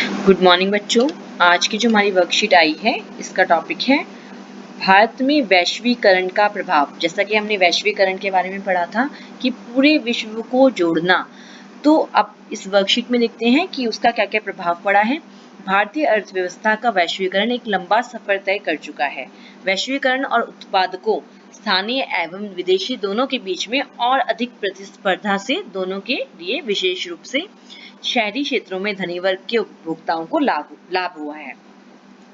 Good morning बच्चों। आज की जो हमारी वर्कशीट आई है इसका टॉपिक है भारत में वैश्वीकरण का प्रभाव। जैसा कि हमने वैश्वीकरण के बारे में पढ़ा था कि पूरे विश्व को जोड़ना, तो अब इस वर्कशीट में देखते हैं कि उसका क्या क्या प्रभाव पड़ा है। भारतीय अर्थव्यवस्था का वैश्वीकरण एक लंबा सफर तय कर चुका है। वैश्वीकरण और उत्पादकों, स्थानीय एवं विदेशी दोनों के बीच में और अधिक प्रतिस्पर्धा से दोनों के लिए विशेष रूप से शहरी क्षेत्रों में धनी वर्ग के उपभोक्ताओं को लाभ हुआ है।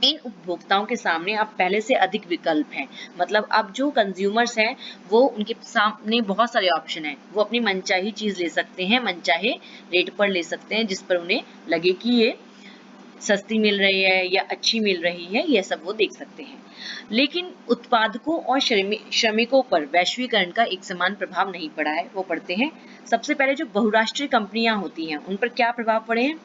इन उपभोक्ताओं के सामने अब पहले से अधिक विकल्प हैं। मतलब अब जो कंज्यूमर्स हैं वो उनके सामने बहुत सारे ऑप्शन हैं। वो अपनी मनचाही चीज ले सकते हैं, मनचाहे रेट पर ले सकते हैं, जिस पर उन्हें लगे कि ये सस्ती मिल रही है या अच्छी मिल रही है, यह सब वो देख सकते हैं। लेकिन उत्पादकों और श्रमिकों पर वैश्वीकरण का एक समान प्रभाव नहीं पड़ा है। वो पढ़ते हैं। सबसे पहले जो बहुराष्ट्रीय कंपनियां होती हैं उन पर क्या प्रभाव पड़े हैं।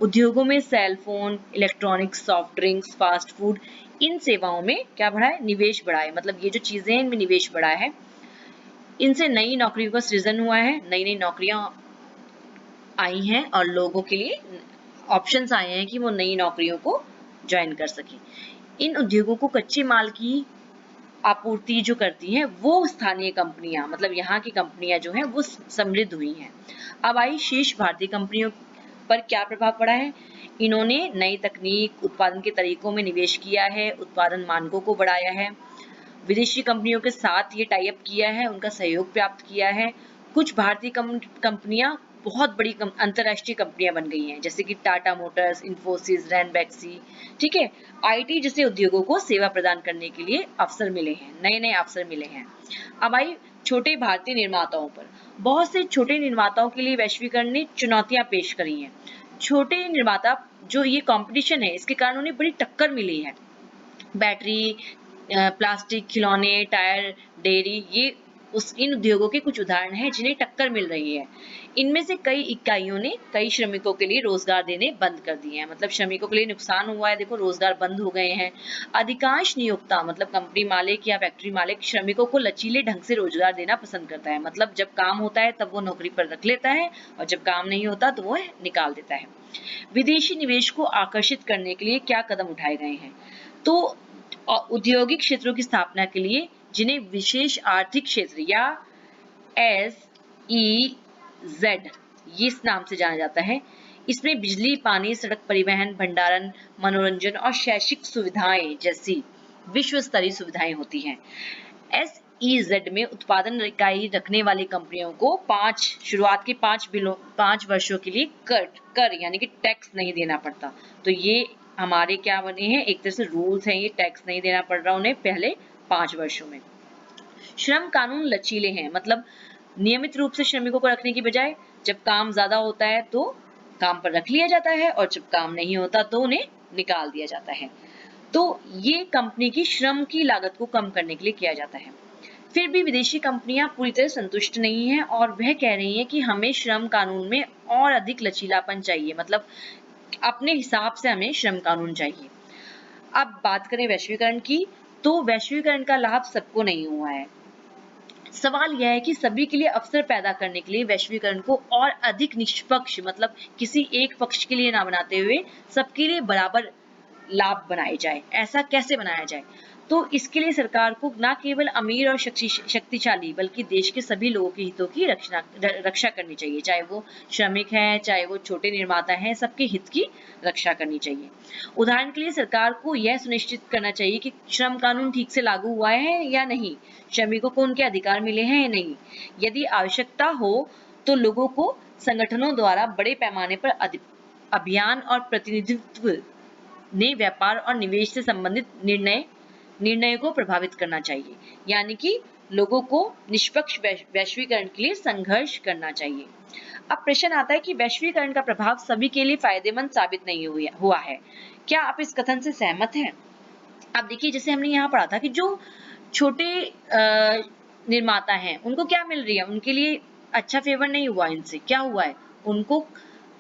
उद्योगों में cell phone, electronics, soft drinks, fast food, इन सेवाओं में क्या बढ़ा है, निवेश बढ़ा है। मतलब ये जो चीजें हैं इनमें निवेश बढ़ा है। इनसे नई नौकरियों का सृजन हुआ है, नई नई नौकरियां आई हैं और लोगों के लिए ऑप्शंस आए हैं कि वो नई नौकरियों को ज्वाइन कर सकें। इन उद्योगों को कच्चे माल की आपूर्ति जो करती हैं वो स्थानीय कंपनियां, मतलब यहाँ की कंपनियां जो हैं वो समृद्ध हुई हैं। अब आई शेष भारतीय कंपनियों पर क्या प्रभाव पड़ा है। इन्होंने नई तकनीक, उत्पादन के तरीकों में निवेश किया है, उत्पादन मानकों को बढ़ाया है, विदेशी कंपनियों के साथ ये टाई अप किया है, उनका सहयोग प्राप्त किया है। कुछ भारतीय कंपनियां बहुत बड़ी अंतरराष्ट्रीय कंपनियां बन गई हैं, जैसे कि टाटा मोटर्स, इन्फोसिस, रैनबैक्सी। ठीक है। आईटी जैसे उद्योगों को सेवा प्रदान करने के लिए अवसर मिले हैं, नए नए अवसर मिले हैं। अब आई छोटे भारतीय निर्माताओं पर। बहुत से छोटे निर्माताओं के लिए वैश्वीकरण ने चुनौतियां पेश करी हैं। छोटे निर्माता जो ये कंपटीशन है इसके कारण उन्हें बड़ी टक्कर मिली है। बैटरी, प्लास्टिक, खिलौने, टायर, डेयरी, ये इन उद्योगों के कुछ उदाहरण हैं जिन्हें टक्कर मिल रही है। इनमें से कई इकाइयों ने कई श्रमिकों के लिए रोजगार देने बंद कर दिए हैं। मतलब श्रमिकों के लिए नुकसान हुआ है, देखो रोजगार बंद हो गए हैं। अधिकांश नियोक्ता, मतलब कंपनी मालिक या फैक्ट्री मालिक, श्रमिकों को लचीले ढंग से रोजगार देना पसंद करता है। मतलब जब काम होता है तब वो नौकरी पर रख लेता है और जब काम नहीं होता तो वो निकाल देता है। विदेशी निवेश को आकर्षित करने के लिए क्या कदम उठाए गए हैं। तो औद्योगिक क्षेत्रों की स्थापना के लिए, जिन्हें विशेष आर्थिक क्षेत्र या SEZ इस नाम से जाना जाता है, इसमें बिजली, पानी, सड़क परिवहन, भंडारण, मनोरंजन और शैक्षिक सुविधाएं जैसी विश्व स्तरीय सुविधाएं होती हैं। SEZ में उत्पादन इकाई रखने वाली कंपनियों को शुरुआत के 5 वर्षों के लिए कर यानी कि टैक्स नहीं देना पड़ता। तो ये हमारे क्या बने हैं, एक तरह से रूल्स हैं, ये टैक्स नहीं देना पड़ रहा उन्हें पहले 5 वर्षों में। श्रम कानून लचीले हैं। मतलब नियमित रूप से श्रमिकों को रखने की बजाय जब काम ज्यादा होता है तो काम पर रख लिया जाता है और जब काम नहीं होता तो उन्हें निकाल दिया जाता है। तो ये कंपनी की श्रम की लागत को कम करने के लिए किया जाता है। फिर भी विदेशी कंपनियां पूरी तरह संतुष्ट नहीं हैं और वह कह रही हैं कि हमें श्रम कानून में और अधिक लचीलापन चाहिए। मतलब अपने हिसाब से हमें श्रम कानून चाहिए। अब बात करें वैश्वीकरण की, तो वैश्वीकरण का लाभ सबको नहीं हुआ है। सवाल यह है कि सभी के लिए अवसर पैदा करने के लिए वैश्वीकरण को और अधिक निष्पक्ष, मतलब किसी एक पक्ष के लिए ना बनाते हुए सबके लिए बराबर लाभ बनाए जाए। ऐसा कैसे बनाया जाए। तो इसके लिए सरकार को न केवल अमीर और शक्तिशाली बल्कि देश के सभी लोगों के हितों की रक्षा करनी चाहिए। चाहे वो श्रमिक हैं, चाहे वो छोटे निर्माता हैं, सबके हित की रक्षा करनी चाहिए। उदाहरण के लिए सरकार को यह सुनिश्चित करना चाहिए कि श्रम कानून ठीक से लागू हुआ है या नहीं, श्रमिकों को उनके अधिकार मिले हैं या नहीं। यदि आवश्यकता हो तो लोगों को संगठनों द्वारा बड़े पैमाने पर अभियान और प्रतिनिधित्व ने व्यापार और निवेश से संबंधित निर्णय को प्रभावित करना चाहिए। यानी कि लोगों को निष्पक्ष वैश्वीकरण के लिए संघर्ष करना चाहिए। अब प्रश्न आता है कि वैश्वीकरण का प्रभाव सभी के लिए फायदेमंद साबित नहीं हुआ है। क्या आप इस कथन से सहमत हैं। अब देखिए, जैसे हमने यहाँ पढ़ा था कि जो छोटे निर्माता हैं उनको क्या मिल रही है, उनके लिए अच्छा फेवर नहीं हुआ। इनसे क्या हुआ है, उनको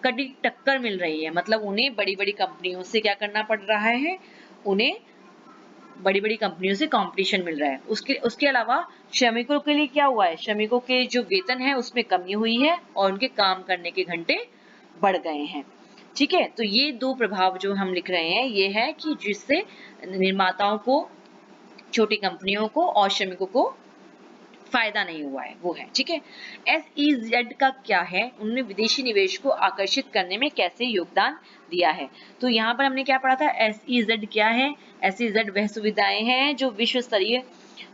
कड़ी टक्कर मिल रही है। मतलब उन्हें बड़ी बड़ी कंपनियों से क्या करना पड़ रहा है, उन्हें बड़ी बड़ी कंपनियों से कंपटीशन मिल रहा है। उसके अलावा श्रमिकों के लिए क्या हुआ है, श्रमिकों के जो वेतन है उसमें कमी हुई है और उनके काम करने के घंटे बढ़ गए हैं। ठीक है, तो ये दो प्रभाव जो हम लिख रहे हैं ये है कि जिससे निर्माताओं को, छोटी कंपनियों को और श्रमिकों को फायदा नहीं हुआ है, वो है। ठीक है, SEZ का क्या है, उन्होंने विदेशी निवेश को आकर्षित करने में कैसे योगदान दिया है। तो यहाँ पर हमने क्या पढ़ा था, SEZ क्या है। SEZ वह सुविधाएं हैं जो विश्व स्तरीय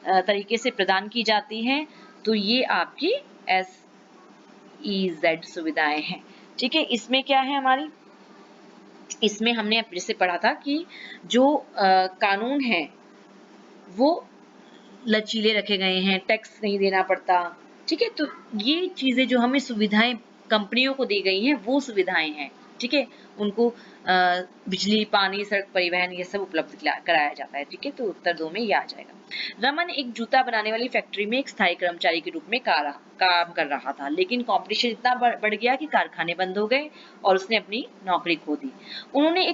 तरीके से प्रदान की जाती हैं। तो ये आपकी SEZ सुविधाएं हैं। ठीक है, इसमें क्या है हमारी, इसमें हमने जैसे पढ़ा था कि जो कानून है वो लचीले रखे गए हैं, टैक्स नहीं देना पड़ता। ठीक है, तो ये चीजें जो हमें सुविधाएं कंपनियों को दी गई हैं वो सुविधाएं हैं। ठीक है, उनको बिजली, पानी, सड़क परिवहन ये सब उपलब्ध कराया जाता है। ठीक है, तो उत्तर 2 में ये आ जाएगा। रमन एक जूता बनाने वाली फैक्ट्री में एक स्थायी कर्मचारी के रूप में काम कर रहा था, लेकिन कंपटीशन इतना बढ़ गया कि कारखाने बंद हो गए और उसने अपनी नौकरी खो दी। उन्होंने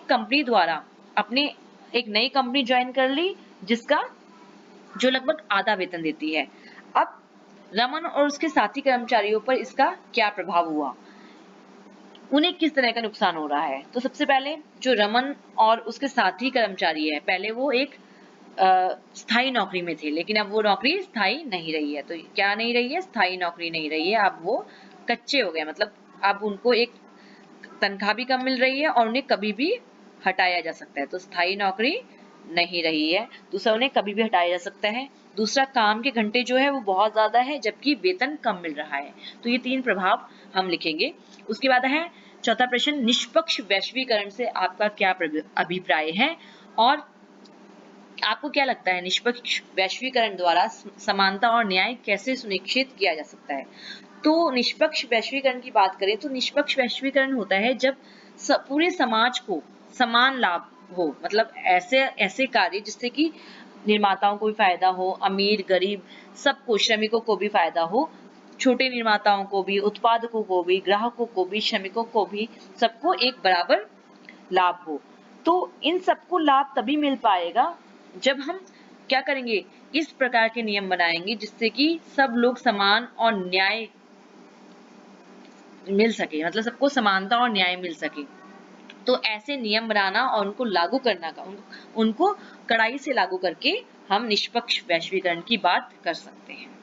एक नई कंपनी ज्वाइन कर ली जिसका जो लगभग आधा वेतन देती है। अब रमन और उसके साथी कर्मचारियों पर इसका क्या प्रभाव हुआ, उन्हें किस तरह का नुकसान हो रहा है। तो सबसे पहले जो रमन और उसके साथी कर्मचारी है, पहले वो एक स्थायी नौकरी में थे, लेकिन अब वो नौकरी स्थायी नहीं रही है। तो क्या नहीं रही है, स्थायी नौकरी नहीं रही है, अब वो कच्चे हो गए, मतलब अब उनको एक तनख्वाह भी कम मिल रही है और उन्हें कभी भी हटाया जा सकता है। तो स्थायी नौकरी नहीं रही है। दूसरा, उन्हें कभी भी हटाया जा सकता है। दूसरा, काम के घंटे जो है वो बहुत ज्यादा है जबकि वेतन कम मिल रहा है। तो ये 3 प्रभाव हम लिखेंगे। उसके बाद है चौथा प्रश्न, निष्पक्ष वैश्वीकरण से आपका क्या अभिप्राय है और आपको क्या लगता है निष्पक्ष वैश्वीकरण द्वारा समानता और न्याय कैसे सुनिश्चित किया जा सकता है। तो निष्पक्ष वैश्वीकरण की बात करें तो निष्पक्ष वैश्वीकरण होता है जब पूरे समाज को समान लाभ हो, मतलब ऐसे कार्य जिससे कि निर्माताओं को भी फायदा हो, अमीर गरीब सबको, श्रमिकों को भी फायदा हो, छोटे निर्माताओं को भी, उत्पादकों को भी, ग्राहकों को भी, श्रमिकों को भी, सबको एक बराबर लाभ हो। तो इन सबको लाभ तभी मिल पाएगा जब हम क्या करेंगे, इस प्रकार के नियम बनाएंगे जिससे कि सब लोग समान और न्याय मिल सके, मतलब सबको समानता और न्याय मिल सके। तो ऐसे नियम बनाना और उनको लागू करना का उनको कड़ाई से लागू करके हम निष्पक्ष वैश्वीकरण की बात कर सकते हैं।